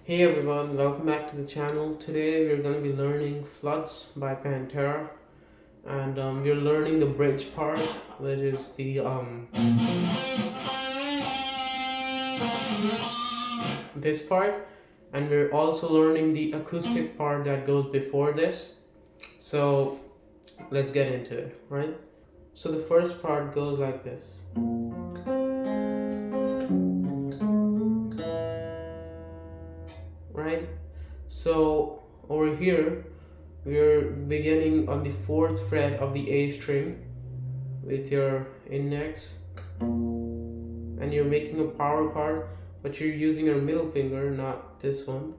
Hey everyone, welcome back to the channel. Today we're going to be learning Floods by Pantera, and we're learning the bridge part, which is the this part, and we're also learning the acoustic part that goes before this. So let's get into it, right? So the first part goes like this. Right? So over here we're beginning on the fourth fret of the A string with your index, and you're making a power chord, but you're using your middle finger, not this one.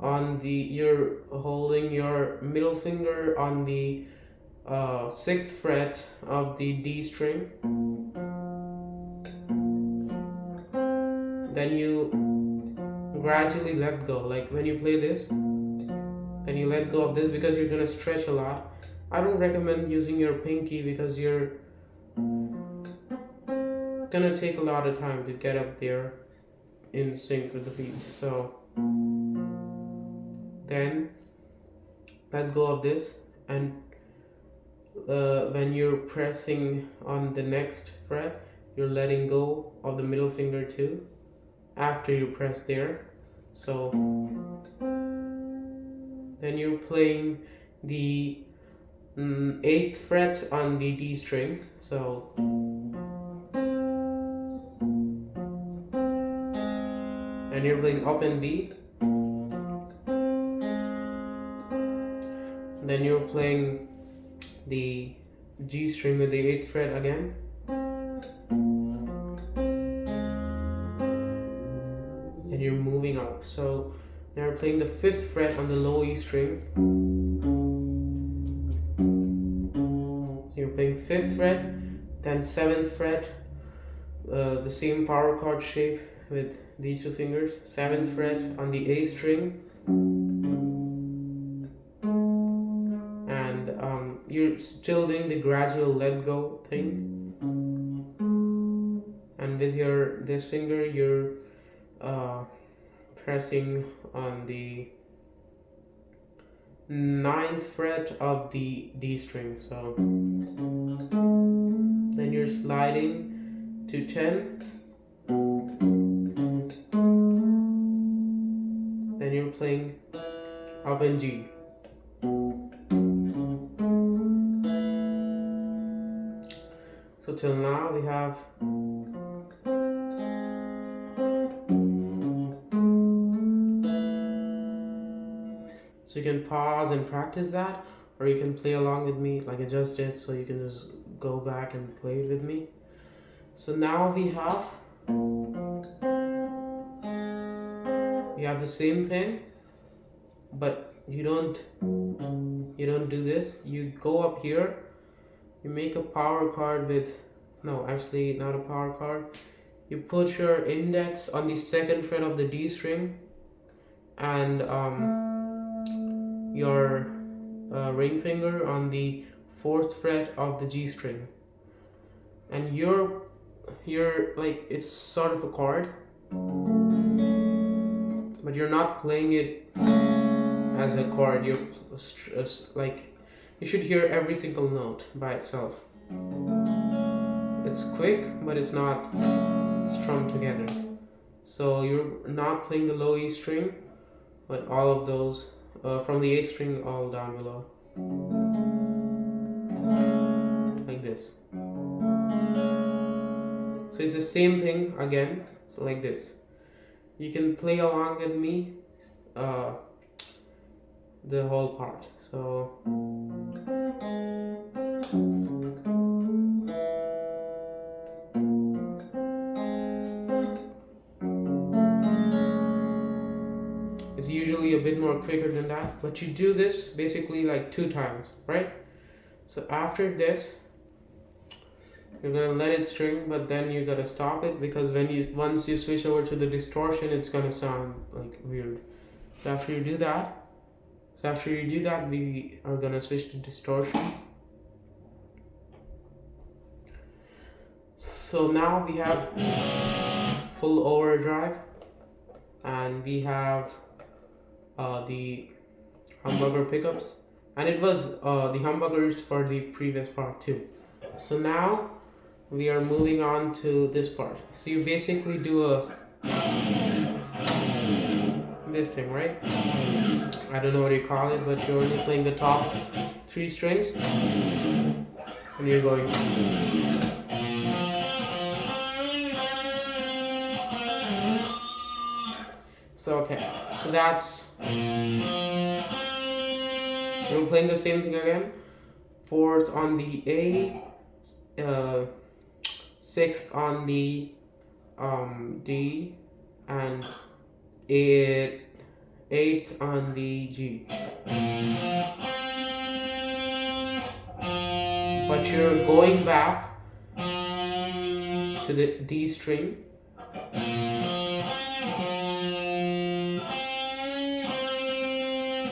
On the You're holding your middle finger on the sixth fret of the D string. Then you gradually let go. Like when you play this, then you let go of this because you're gonna stretch a lot. I don't recommend using your pinky because you're gonna take a lot of time to get up there in sync with the beat. So then let go of this, and when you're pressing on the next fret, you're letting go of the middle finger too after you press there. So then you're playing the 8th fret on the D string. So and you're playing up and B. Then you're playing the G string with the 8th fret again. And you're moving up. So now you're playing the 5th fret on the low E string. So you're playing 5th fret, then 7th fret, the same power chord shape with these two fingers. 7th fret on the A string. And you're still doing the gradual let go thing. And with this finger, you're pressing on the 9th fret of the D string. So then you're sliding to 10th. Then you're playing up in G. So till now we have so you can pause and practice that, or you can play along with me like I just did, so you can just go back and play it with me. So now we have the same thing, but you don't do this. You go up here, you make a power chord with, no, actually not a power chord. You put your index on the 2nd fret of the D string, and your ring finger on the 4th fret of the G string, and you're like, it's sort of a chord, but you're not playing it as a chord. You're like, you should hear every single note by itself. It's quick, but it's not strummed together. So you're not playing the low E string, but all of those from the A string all down below, like this. So it's the same thing again. So like this. You can play along with me the whole part. So it's usually a bit more quicker than that, but you do this basically like 2 times, right? So after this, you're gonna let it string, but then you gotta stop it, because once you switch over to the distortion, it's gonna sound like weird. So after you do that, we are gonna switch to distortion. So now we have full overdrive, and we have the humbucker pickups, and it was the humbuckers for the previous part too. So now we are moving on to this part. So you basically do this thing, right? I don't know what you call it, but you're only playing the top 3 strings, and you're going. So okay, so that's, we're playing the same thing again. 4th on the A, 6th on the D, and 8th on the G. But you're going back to the D string,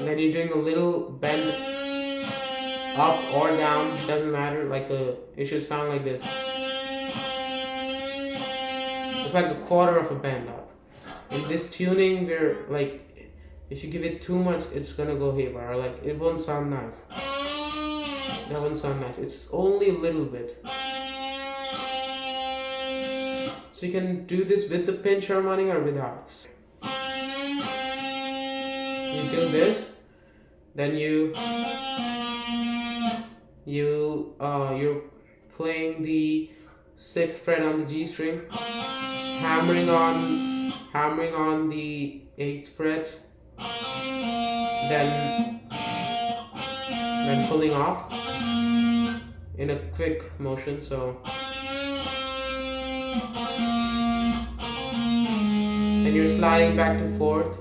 then you're doing a little bend up or down, doesn't matter, like it should sound like this. It's like a quarter of a bend up. In this tuning, we're like, if you give it too much, it's gonna go haywire, like it won't sound nice. That won't sound nice. It's only a little bit. So you can do this with the pinch harmonic or without. You do this, then you're playing the 6th fret on the G string, hammering on the 8th fret, then pulling off in a quick motion. So then you're sliding back to 4th,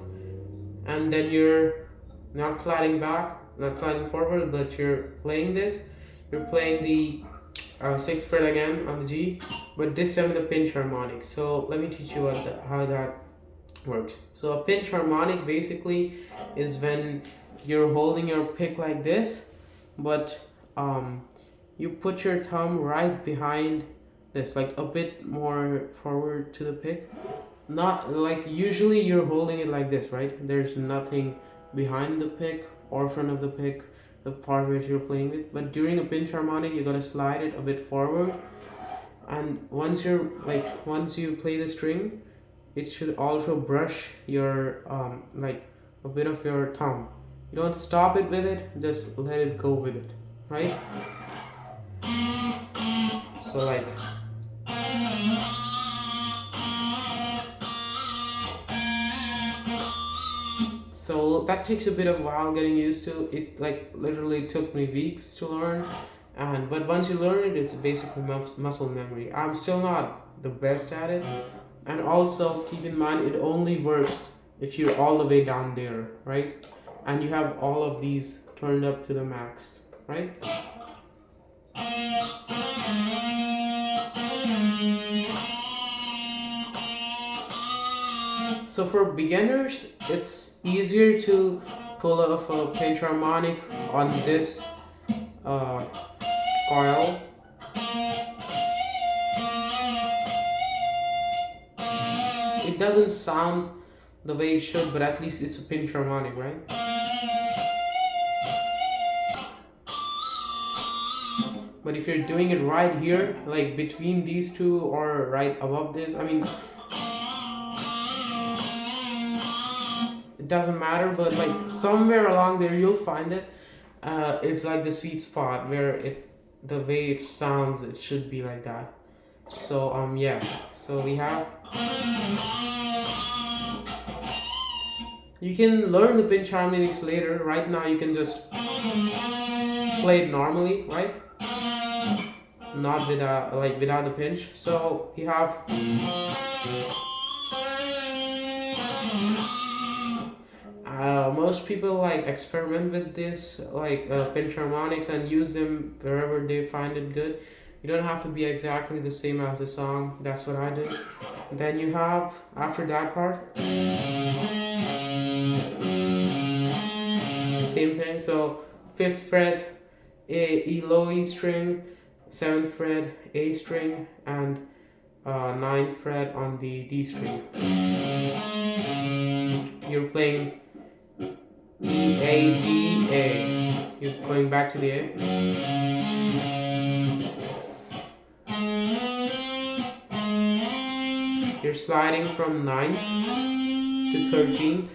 and then you're not sliding back, not sliding forward, but you're playing this. You're playing the 6th fret again on the G, but this time with a pinch harmonic. So let me teach you how that works. So a pinch harmonic basically is when you're holding your pick like this, but you put your thumb right behind this, like a bit more forward to the pick. Not like usually you're holding it like this, right? There's nothing behind the pick or front of the pick, the part which you're playing with. But during a pinch harmonic, you're gonna slide it a bit forward, and once you play the string, it should also brush your like a bit of your thumb. You don't stop it with it, just let it go with it, right? So like, so that takes a bit of a while getting used to. It like literally took me weeks to learn, but once you learn it, it's basically muscle memory. I'm still not the best at it, and also keep in mind it only works if you're all the way down there, right? And you have all of these turned up to the max, right? So for beginners, it's easier to pull off a pinch harmonic on this coil. It doesn't sound the way it should, but at least it's a pinch harmonic, right? But if you're doing it right here, like between these two or right above this, I mean, it doesn't matter, but like somewhere along there you'll find it. It's like the sweet spot where the way it sounds, it should be like that. So yeah, so we have, you can learn the pinch harmonics later. Right now you can just play it normally, right? Not without the pinch. So you have most people like experiment with this pinch harmonics and use them wherever they find it good. You don't have to be exactly the same as the song. That's what I did. Then you have, after that part, same thing. So 5th fret E low E string, 7th fret A string, and ninth fret on the D string. You're playing E, A, D, A. You're going back to the A. You're sliding from 9th to 13th.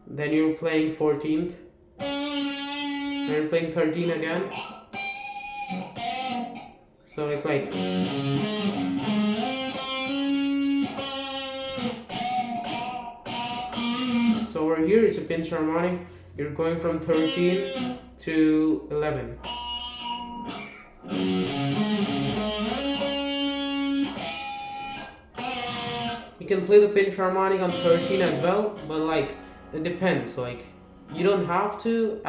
Then you're playing 14th. Then you're playing 13 again. So it's like so over here it's a pinch harmonic. You're going from 13 to 11. You can play the pinch harmonic on 13 as well, but like it depends. Like you don't have to,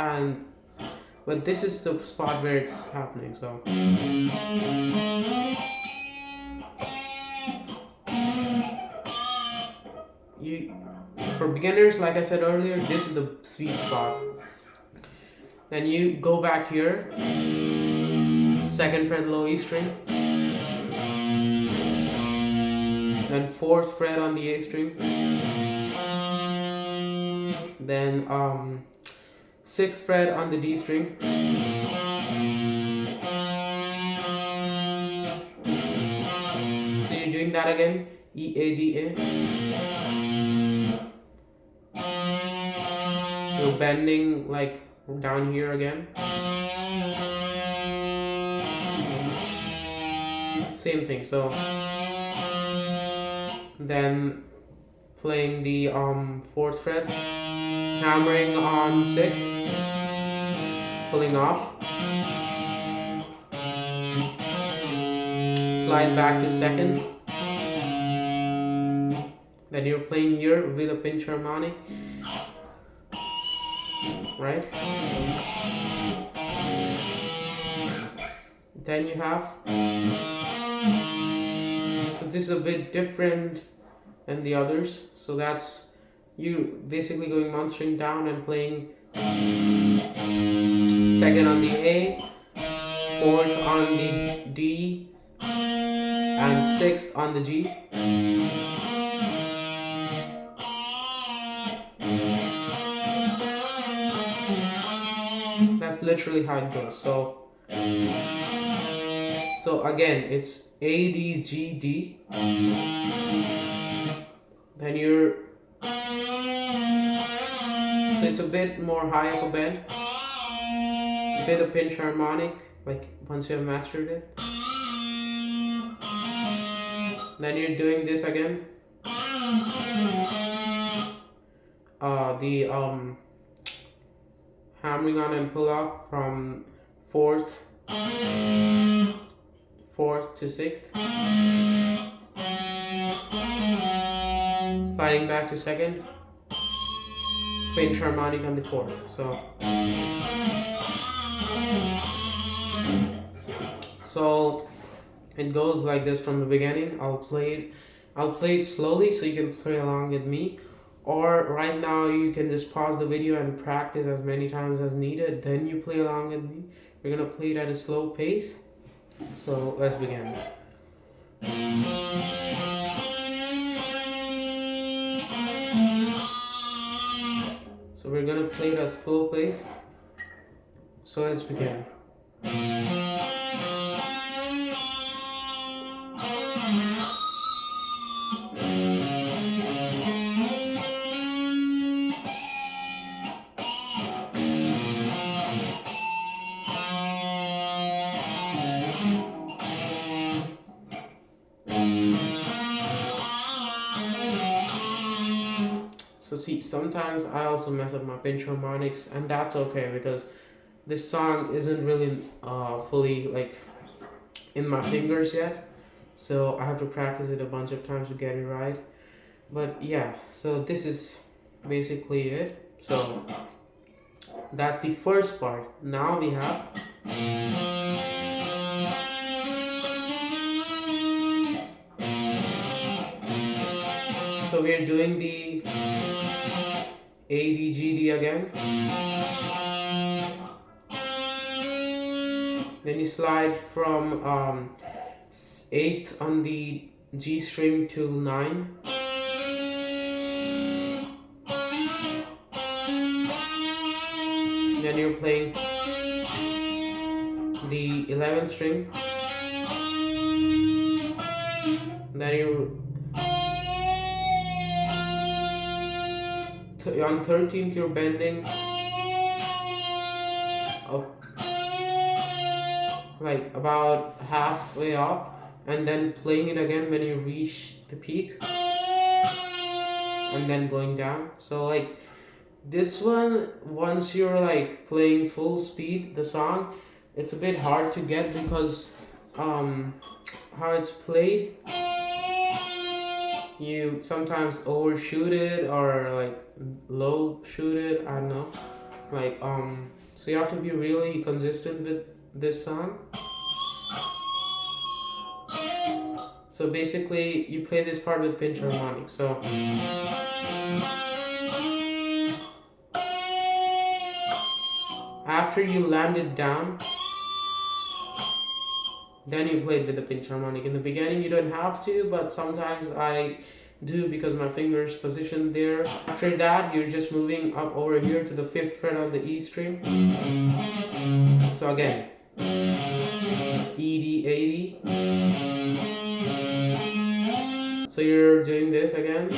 but this is the spot where it's happening. So for beginners, like I said earlier, this is the C spot. Then you go back here, 2nd fret low E string, then 4th fret on the A string, then 6th fret on the D string, so you're doing that again, E, A, D, A. You're bending like down here again. Same thing. So then playing the 4th fret, hammering on 6th, pulling off, slide back to 2nd. Then you're playing here with a pinch harmonic, right? Then you have, so this is a bit different than the others. So that's you basically going 1 string down and playing 2nd on the A, 4th on the D, and 6th on the G. That's literally how it goes. So again, it's A, D, G, D. Then you're, so it's a bit more high of a bend. You play the pinch harmonic, like once you have mastered it. Then you're doing this again. The hammering on and pull off from 4th to 6th, sliding back to 2nd, pinch harmonic on the 4th. So it goes like this from the beginning. I'll play it slowly so you can play along with me, or right now you can just pause the video and practice as many times as needed, then you play along with me. We're gonna play it at a slow pace. So let's begin. So we're gonna play it at a slow pace. So let's begin. So see, sometimes I also mess up my pinch harmonics, and that's okay because this song isn't really fully like in my fingers yet, so I have to practice it a bunch of times to get it right. But yeah, so this is basically it. So that's the first part. Now we have so we're doing the A, D, G, D again. Then you slide from 8th on the G string to 9. Then you're playing the 11th string. Then you're on 13th you're bending up, like about halfway up, and then playing it again when you reach the peak, and then going down. So like this one, once you're like playing full speed the song, it's a bit hard to get because how it's played, you sometimes overshoot it or like low shoot it, I don't know, like so you have to be really consistent with this song. So basically you play this part with pinch harmonic. So after you land it down, then you play it with the pinch harmonic. In the beginning you don't have to, but sometimes I do because my fingers positioned there. After that you're just moving up over here to the 5th fret on the E string. So again, E, D, A, D. So you're doing this again.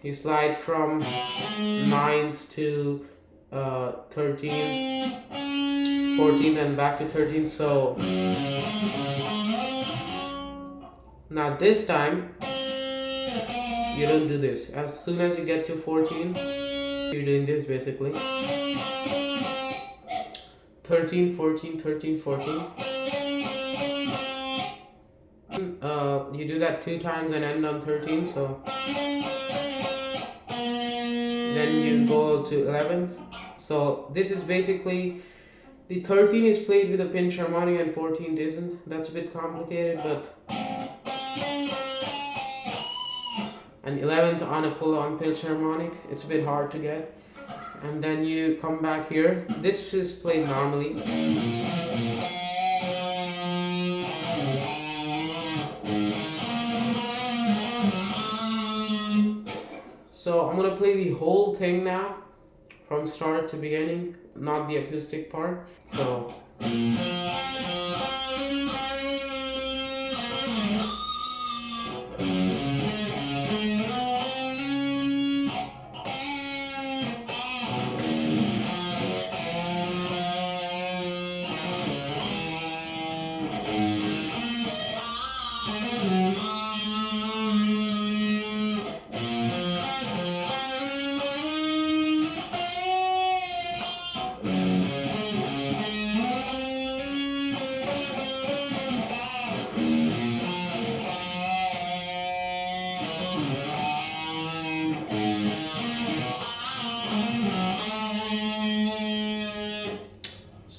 You slide from 9th to 13th, 14th, and back to 13th. So now this time you don't do this. As soon as you get to 14, you're doing this basically. 13, 14, 13, 14. You do that 2 times and end on 13. So then you go to 11th. So this is basically, the 13 is played with a pinch harmonic and 14th isn't. That's a bit complicated, but and 11th on a full-on pinch harmonic, it's a bit hard to get. And then you come back here. This is played normally. So I'm gonna play the whole thing now, from start to beginning, not the acoustic part. So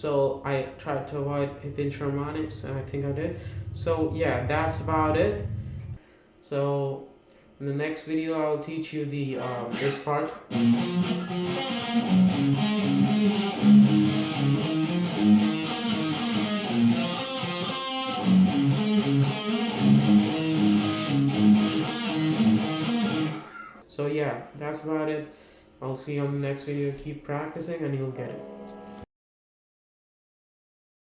So I tried to avoid pinch harmonics, and I think I did. So yeah, that's about it. So in the next video I'll teach you the this part. So yeah, that's about it. I'll see you on the next video. Keep practicing and you'll get it.